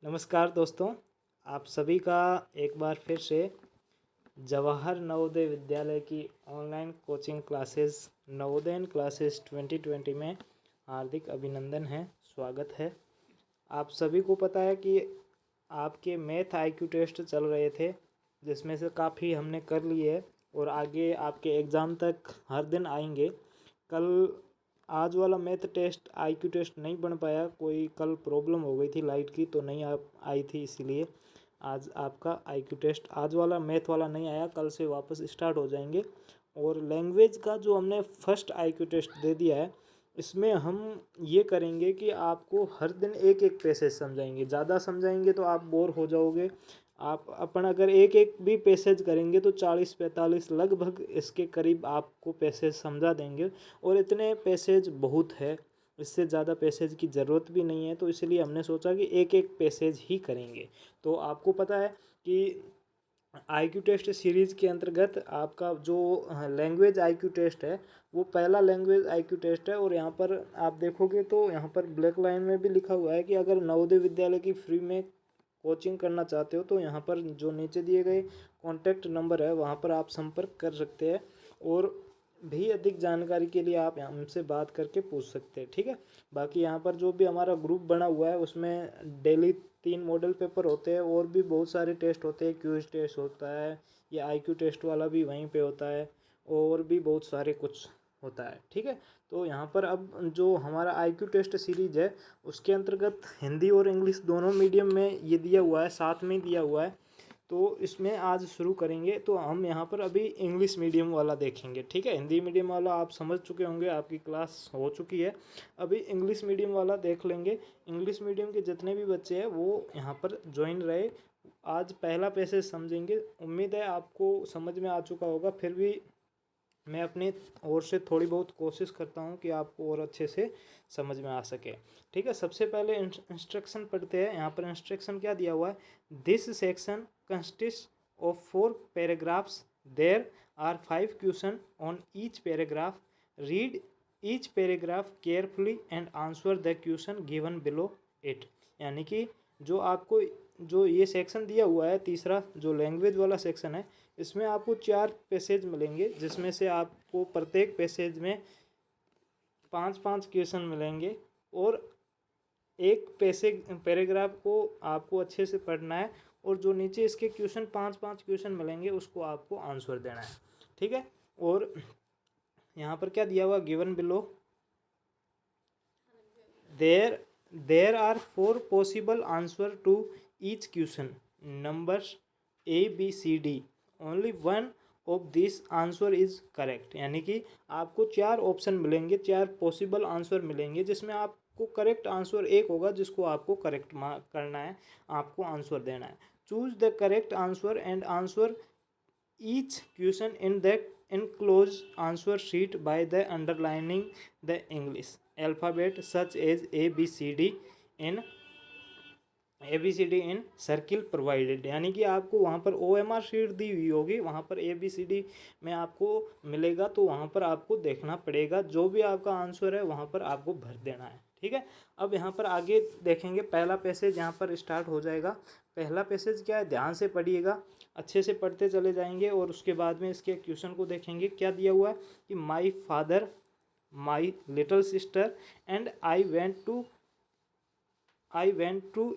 नमस्कार दोस्तों, आप सभी का एक बार फिर से जवाहर नवोदय विद्यालय की online coaching classes Navodayan classes 2020 में हार्दिक अभिनंदन है, स्वागत है। आप सभी को पता है कि आपके मैथ आईक्यू टेस्ट चल रहे थे, जिसमें से काफ़ी हमने कर लिए है और आगे आपके एग्ज़ाम तक हर दिन आएंगे। कल आज वाला मैथ टेस्ट आईक्यू टेस्ट नहीं बन पाया, कोई कल प्रॉब्लम हो गई थी लाइट की, तो नहीं आप आई थी, इसलिए आज आपका आईक्यू टेस्ट आज वाला मैथ वाला नहीं आया। कल से वापस स्टार्ट हो जाएंगे। और लैंग्वेज का जो हमने फर्स्ट आईक्यू टेस्ट दे दिया है, इसमें हम ये करेंगे कि आपको हर दिन एक एक पैसेज समझाएंगे। ज़्यादा समझाएंगे तो आप बोर हो जाओगे। आप अपन अगर एक एक भी पैसेज करेंगे तो 40-45 लगभग इसके करीब आपको पैसेज समझा देंगे। और इतने पैसेज बहुत है, इससे ज़्यादा पैसेज की ज़रूरत भी नहीं है, तो इसलिए हमने सोचा कि एक एक पैसेज ही करेंगे। तो आपको पता है कि आईक्यू टेस्ट सीरीज़ के अंतर्गत आपका जो लैंग्वेज आईक्यू टेस्ट है, वो पहला लैंग्वेज आईक्यू टेस्ट है। और यहाँ पर आप देखोगे तो यहाँ पर ब्लैक लाइन में भी लिखा हुआ है कि अगर नवोदय विद्यालय की फ्री में कोचिंग करना चाहते हो तो यहाँ पर जो नीचे दिए गए कॉन्टैक्ट नंबर है, वहाँ पर आप संपर्क कर सकते हैं। और भी अधिक जानकारी के लिए आप हमसे बात करके पूछ सकते हैं, ठीक है। बाकी यहाँ पर जो भी हमारा ग्रुप बना हुआ है, उसमें डेली 3 मॉडल पेपर होते हैं और भी बहुत सारे टेस्ट होते हैं। क्यूज टेस्ट होता है, या आईक्यू टेस्ट वाला भी वहीं पे होता है, और भी बहुत सारे कुछ होता है, ठीक है। तो यहाँ पर अब जो हमारा आईक्यू टेस्ट सीरीज है, उसके अंतर्गत हिंदी और इंग्लिश दोनों मीडियम में ये दिया हुआ है, साथ में दिया हुआ है। तो इसमें आज शुरू करेंगे। तो हम यहाँ पर अभी इंग्लिश मीडियम वाला देखेंगे, ठीक है। हिंदी मीडियम वाला आप समझ चुके होंगे, आपकी क्लास हो चुकी है। अभी इंग्लिश मीडियम वाला देख लेंगे। इंग्लिश मीडियम के जितने भी बच्चे हैं वो यहाँ पर ज्वाइन रहे। आज पहला पैसेज समझेंगे। उम्मीद है आपको समझ में आ चुका होगा, फिर भी मैं अपनी ओर से थोड़ी बहुत कोशिश करता हूँ कि आपको और अच्छे से समझ में आ सके, ठीक है। सबसे पहले इंस्ट्रक्शन पढ़ते हैं। यहाँ पर इंस्ट्रक्शन क्या दिया हुआ है? This section consist of 4 paragraphs. There are 5 question on each paragraph. Read each paragraph carefully and answer the question given below it. यानी कि जो आपको जो ये सेक्शन दिया हुआ है, तीसरा जो लैंग्वेज वाला सेक्शन है, इसमें आपको 4 पैसेज मिलेंगे, जिसमें से आपको प्रत्येक पैसेज में 5-5 क्वेश्चन मिलेंगे। और एक पैराग्राफ को आपको अच्छे से पढ़ना है, और जो नीचे इसके क्वेश्चन 5-5 क्वेश्चन मिलेंगे, उसको आपको आंसर देना है, ठीक है। और यहाँ पर क्या दिया हुआ? Given below there are 4 possible answer to each question. Numbers ABCD। Only one of this answer is correct. यानी कि आपको 4 ऑप्शन मिलेंगे, 4 पॉसिबल आंसर मिलेंगे, जिसमें आपको करेक्ट आंसर एक होगा, जिसको आपको करेक्ट करना है, आपको आंसर देना है। Choose the correct answer and answer each question in the enclosed answer sheet by the underlining the English alphabet such as ABCD in circle provided. यानी कि आपको वहाँ पर OMR शीट दी हुई होगी, वहाँ पर ABCD में आपको मिलेगा, तो वहाँ पर आपको देखना पड़ेगा। जो भी आपका आंसर है वहाँ पर आपको भर देना है, ठीक है। अब यहाँ पर आगे देखेंगे। पहला पैसेज यहाँ पर स्टार्ट हो जाएगा। पहला पैसेज क्या है, ध्यान से पढ़िएगा, अच्छे से पढ़ते चले जाएंगे, और उसके बाद में इसके क्वेश्चन को देखेंगे। क्या दिया हुआ है कि my father, my little sister and I went to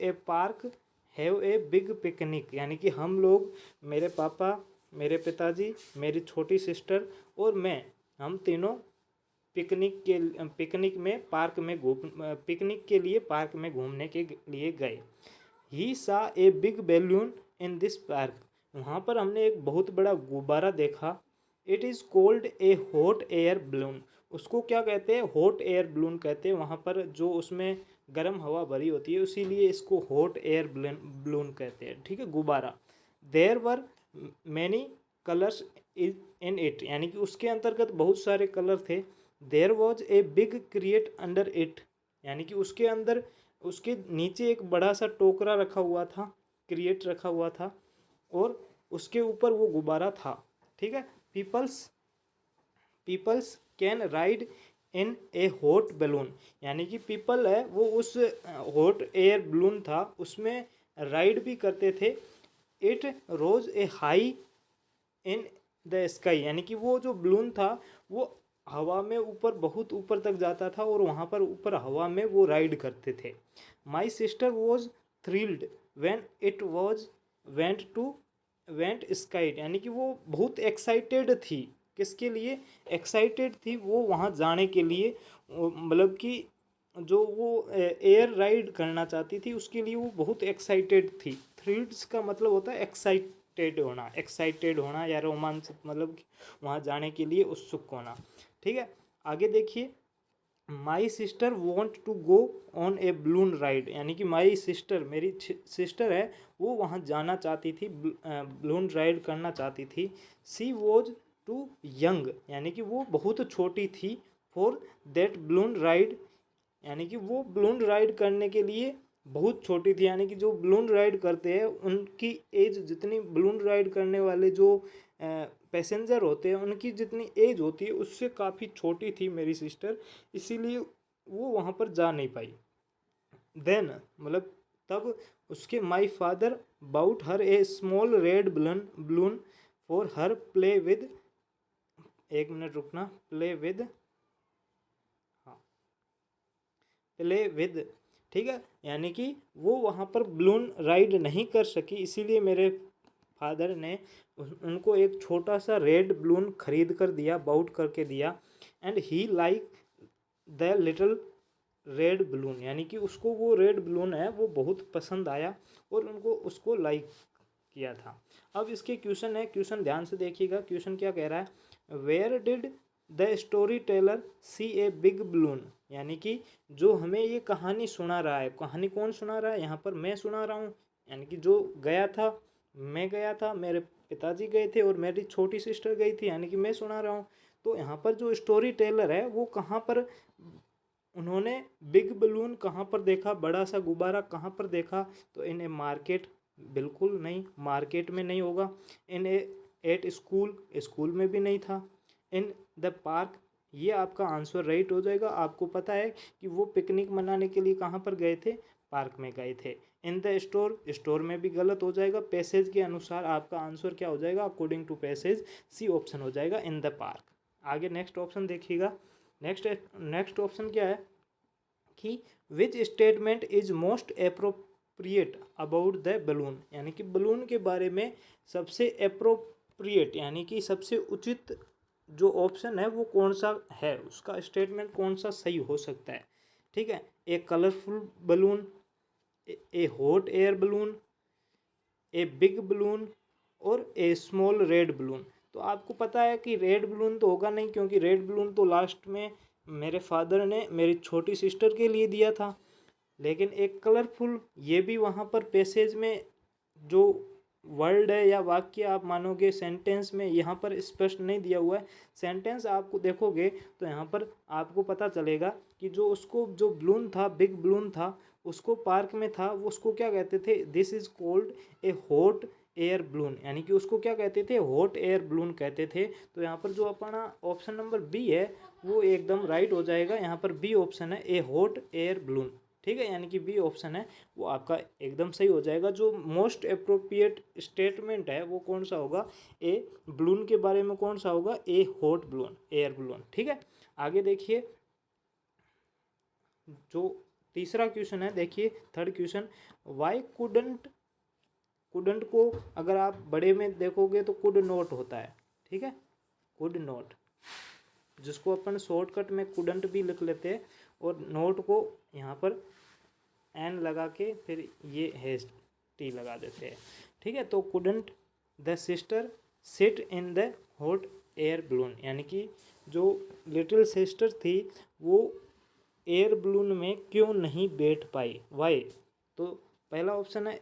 a park have a big picnic. यानी कि हम लोग, मेरे पापा, मेरे पिताजी, मेरी छोटी सिस्टर और मैं, हम तीनों पिकनिक के लिए पार्क में घूमने के लिए गए। ही सा a big balloon in this park. वहाँ पर हमने एक बहुत बड़ा गुब्बारा देखा। It is cold A hot air balloon. उसको क्या कहते हैं? हॉट एयर बलून कहते हैं। वहाँ पर जो उसमें गर्म हवा भरी होती है, इसीलिए इसको हॉट एयर बलून कहते हैं, ठीक है, गुब्बारा। There were many colours in it. यानी कि उसके अंतर्गत बहुत सारे कलर थे। There was a big crate under it. यानी कि उसके अंदर, उसके नीचे एक बड़ा सा टोकरा रखा हुआ था, क्रिएट रखा हुआ था, और उसके ऊपर वो गुब्बारा था, ठीक है। Peoples can ride in a hot balloon, यानी कि पीपल है वो उस हॉट एयर बलून था उसमें राइड भी करते थे। It rose a high in the sky, यानी कि वो जो बलून था वो हवा में ऊपर बहुत ऊपर तक जाता था और वहाँ पर ऊपर हवा में वो राइड करते थे। My sister was thrilled when it was went skied, यानी कि वो बहुत एक्साइटेड थी। किसके लिए एक्साइटेड थी? वो वहाँ जाने के लिए, मतलब कि जो वो एयर राइड करना चाहती थी उसके लिए वो बहुत एक्साइटेड थी। थ्रिल्स का मतलब होता है एक्साइटेड होना या रोमांच, मतलब कि वहाँ जाने के लिए उत्सुक होना। ठीक है, आगे देखिए। My sister want to go on a balloon ride, यानी कि माई सिस्टर, मेरी सिस्टर है, वो वहाँ जाना चाहती थी, बलून राइड करना चाहती थी। सी वॉज टू यंग, यानी कि वो बहुत छोटी थी, फॉर दैट बलून राइड, यानी कि वो बलून राइड करने के लिए बहुत छोटी थी। यानी कि जो बलून राइड करते हैं उनकी एज जितनी, बलून राइड करने वाले जो पैसेंजर होते हैं उनकी जितनी एज होती है उससे काफ़ी छोटी थी मेरी सिस्टर, इसीलिए वो वहाँ पर जा नहीं पाई। देन मतलब तब उसके my father bought her a small red balloon for her play with, एक मिनट रुकना, प्ले विद, हाँ, प्ले विद, ठीक है, यानी कि वो वहाँ पर बलून राइड नहीं कर सकी, इसीलिए मेरे फादर ने उनको एक छोटा सा रेड बलून खरीद कर दिया, बाउट करके दिया। And he like the little red balloon, यानी कि उसको वो रेड बलून है वो बहुत पसंद आया और उनको उसको लाइक किया था। अब इसके क्वेश्चन है, क्वेश्चन ध्यान से देखिएगा। क्वेश्चन क्या कह रहा है? Where did the story teller see a big balloon, यानी कि जो हमें ये कहानी सुना रहा है, कहानी कौन सुना रहा है? यहाँ पर मैं सुना रहा हूँ, यानी कि जो गया था, मैं गया था, मेरे पिताजी गए थे और मेरी छोटी सिस्टर गई थी, यानी कि मैं सुना रहा हूँ। तो यहाँ पर जो स्टोरी टेलर है वो कहाँ पर, उन्होंने बिग बलून कहाँ पर देखा, बड़ा सा गुब्बारा कहाँ पर देखा? तो इन ए मार्केट, बिल्कुल नहीं, मार्केट में नहीं होगा। इन ए एट स्कूल, स्कूल में भी नहीं था। इन द पार्क, ये आपका आंसर राइट हो जाएगा। आपको पता है कि वो पिकनिक मनाने के लिए कहाँ पर गए थे? पार्क में गए थे। इन द स्टोर, स्टोर में भी गलत हो जाएगा। पैसेज के अनुसार आपका आंसर क्या हो जाएगा? According to passage, C option हो जाएगा, इन द पार्क। आगे नेक्स्ट ऑप्शन देखिएगा। नेक्स्ट ऑप्शन क्या है कि which statement is most appropriate about the balloon, यानी कि बलून के बारे में सबसे अप्रोप्रिएट, यानी कि सबसे उचित जो ऑप्शन है वो कौन सा है, उसका स्टेटमेंट कौन सा सही हो सकता है। ठीक है, a colourful balloon, a hot air balloon, a big balloon और ए स्मॉल रेड बलून। तो आपको पता है कि रेड बलून तो होगा नहीं, क्योंकि रेड बलून तो लास्ट में मेरे फादर ने मेरी छोटी सिस्टर के लिए दिया था। लेकिन एक कलरफुल, ये भी वहाँ पर पैसेज में जो वर्ड है या वाक्य आप मानोगे सेंटेंस में, यहाँ पर स्पष्ट नहीं दिया हुआ है। सेंटेंस आपको देखोगे तो यहाँ पर आपको पता चलेगा कि जो उसको, जो बलून था, बिग बलून था, उसको पार्क में था, वो उसको क्या कहते थे? This is called a hot air balloon, यानी कि उसको क्या कहते थे? हॉट एयर बलून कहते थे। तो यहाँ पर जो अपना ऑप्शन नंबर बी है वो एकदम राइट हो जाएगा। यहाँ पर बी ऑप्शन है, ए हॉट एयर बलून। ठीक है, यानी कि बी ऑप्शन है वो आपका एकदम सही हो जाएगा। जो मोस्ट अप्रोप्रिएट स्टेटमेंट है वो कौन सा होगा? ए बलून के बारे में कौन सा होगा? ए हॉट बलून, एयर बलून। ठीक है, आगे देखिए। जो तीसरा क्वेश्चन है, देखिए थर्ड क्वेश्चन, वाई कुडंट को अगर आप बड़े में देखोगे तो कुड नॉट होता है। ठीक है, कुड नॉट, जिसको अपन शॉर्टकट में कुडंट भी लिख लेते हैं, और नोट को यहाँ पर एन लगा के फिर ये हैश टी लगा देते हैं। ठीक है, तो couldn't the sister sit in the hot air balloon, यानी कि जो लिटिल सिस्टर थी वो एयर बलून में क्यों नहीं बैठ पाई? वाई? तो पहला ऑप्शन है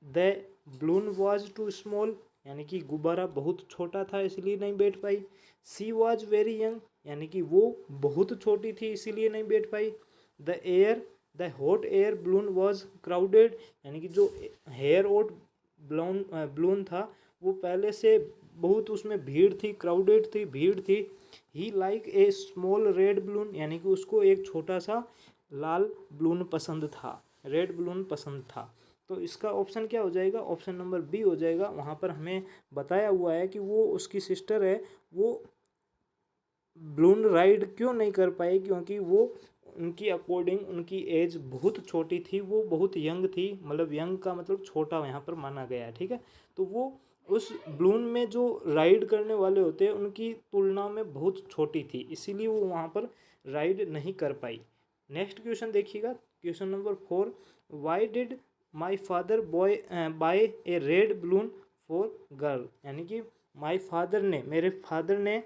the balloon was too small, यानी कि गुब्बारा बहुत छोटा था इसलिए नहीं बैठ पाई। सी वॉज वेरी यंग, यानी कि वो बहुत छोटी थी इसीलिए नहीं बैठ पाई। The hot air balloon was crowded, यानी कि जो हेयर हॉट बलून था वो पहले से बहुत उसमें भीड़ थी, क्राउडेड थी, भीड़ थी। He like a small red balloon, यानी कि उसको एक छोटा सा लाल बलून पसंद था, रेड बलून पसंद था। तो इसका ऑप्शन क्या हो जाएगा, ऑप्शन नंबर बी हो जाएगा। वहाँ पर हमें बताया हुआ है कि वो उसकी सिस्टर है, वो बलून राइड क्यों नहीं कर पाई, क्योंकि वो उनकी अकॉर्डिंग उनकी एज बहुत छोटी थी, वो बहुत यंग थी, मतलब यंग का मतलब छोटा यहाँ पर माना गया है, ठीक है। तो वो उस बलून में जो राइड करने वाले होते हैं उनकी तुलना में बहुत छोटी थी, इसीलिए वो वहाँ पर राइड नहीं कर पाई। नेक्स्ट क्वेश्चन देखिएगा, question number 4, why did my father bye A red balloon for girl, यानी कि माई फादर ने, मेरे फादर ने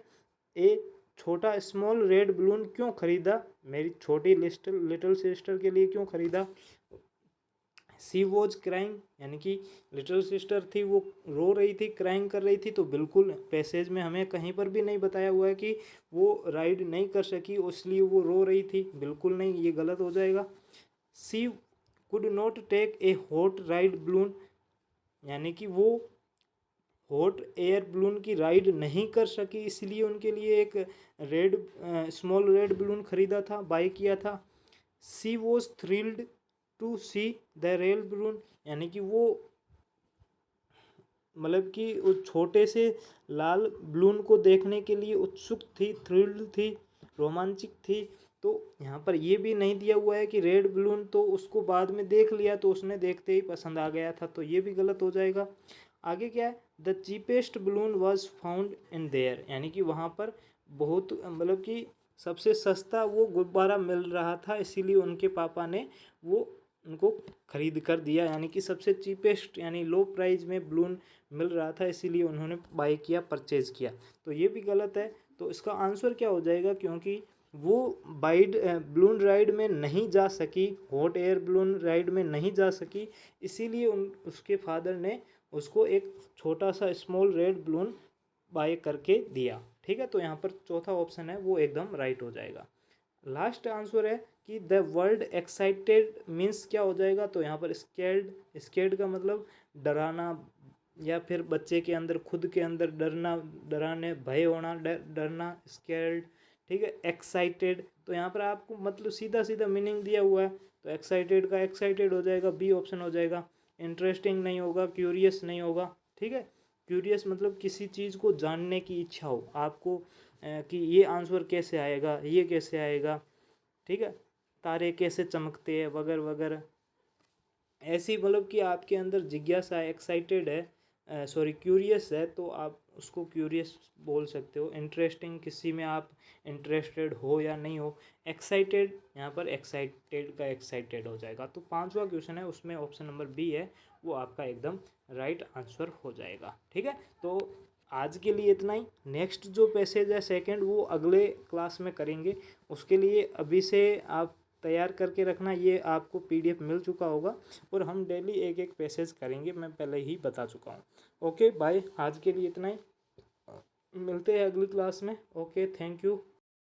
ए छोटा स्मॉल रेड बलून क्यों खरीदा, मेरी छोटी लिटिल सिस्टर के लिए क्यों खरीदा। सी वॉज क्राइंग, यानी कि लिटिल सिस्टर थी, वो रो रही थी, क्राइंग कर रही थी, तो बिल्कुल पैसेज में हमें कहीं पर भी नहीं बताया हुआ है कि वो राइड नहीं कर सकी इसलिए वो रो रही थी, बिल्कुल नहीं, ये गलत हो जाएगा। She could not take a hot ride balloon, यानी कि वो हॉट एयर बलून की राइड नहीं कर सकी, इसलिए उनके लिए एक रेड स्मॉल रेड बलून खरीदा था, बाय किया था। She was thrilled to see the red balloon, यानी कि वो मतलब कि उस छोटे से लाल बलून को देखने के लिए उत्सुक थी, थ्रिल्ड थी, रोमांचिक थी। तो यहाँ पर ये भी नहीं दिया हुआ है कि रेड बलून तो उसको बाद में देख लिया तो उसने देखते ही पसंद आ गया था, तो ये भी गलत हो जाएगा। आगे क्या है, the cheapest balloon was found in their, यानी कि वहाँ पर बहुत मतलब कि सबसे सस्ता वो गुब्बारा मिल रहा था, इसीलिए उनके पापा ने वो उनको खरीद कर दिया, यानी कि सबसे चीपेस्ट यानी लो प्राइस में बलून मिल रहा था, इसीलिए उन्होंने बाय किया, परचेज किया, तो ये भी गलत है। तो इसका आंसर क्या हो जाएगा, क्योंकि वो बाइड बलून राइड में नहीं जा सकी, हॉट एयर बलून राइड में नहीं जा सकी, इसीलिए उसके फादर ने उसको एक छोटा सा स्मॉल रेड बलून बाय करके दिया, ठीक है। तो यहाँ पर चौथा ऑप्शन है वो एकदम राइट हो जाएगा। लास्ट आंसर है कि द वर्ड एक्साइटेड मीन्स क्या हो जाएगा, तो यहाँ पर स्कैर्ड, स्कैर्ड का मतलब डराना, या फिर बच्चे के अंदर खुद के अंदर डरना, डराने भय होना, डरना, स्कैर्ड, ठीक है। एक्साइटेड, तो यहाँ पर आपको मतलब सीधा सीधा मीनिंग दिया हुआ है, तो एक्साइटेड का एक्साइटेड हो जाएगा, बी ऑप्शन हो जाएगा। इंटरेस्टिंग नहीं होगा, क्यूरियस नहीं होगा, ठीक है। क्यूरियस मतलब किसी चीज़ को जानने की इच्छा हो आपको, कि ये आंसर कैसे आएगा, ये कैसे आएगा, ठीक है, तारे कैसे चमकते हैं वगैरह वगैरह, ऐसी मतलब कि आपके अंदर जिज्ञासा, एक्साइटेड है, सॉरी क्यूरियस है, तो आप उसको क्यूरियस बोल सकते हो। इंटरेस्टिंग, किसी में आप इंटरेस्टेड हो या नहीं हो। एक्साइटेड, यहाँ पर एक्साइटेड का एक्साइटेड हो जाएगा। तो पांचवा क्वेश्चन है उसमें ऑप्शन नंबर बी है वो आपका एकदम राइट आंसर हो जाएगा, ठीक है। तो आज के लिए इतना ही। नेक्स्ट जो पैसेज है सेकंड वो अगले क्लास में करेंगे, उसके लिए अभी से आप तैयार करके रखना, ये आपको पीडीएफ मिल चुका होगा, और हम डेली एक एक पैसेज करेंगे, मैं पहले ही बता चुका हूँ। ओके बाय, आज के लिए इतना ही, मिलते हैं अगली क्लास में। Okay, thank you.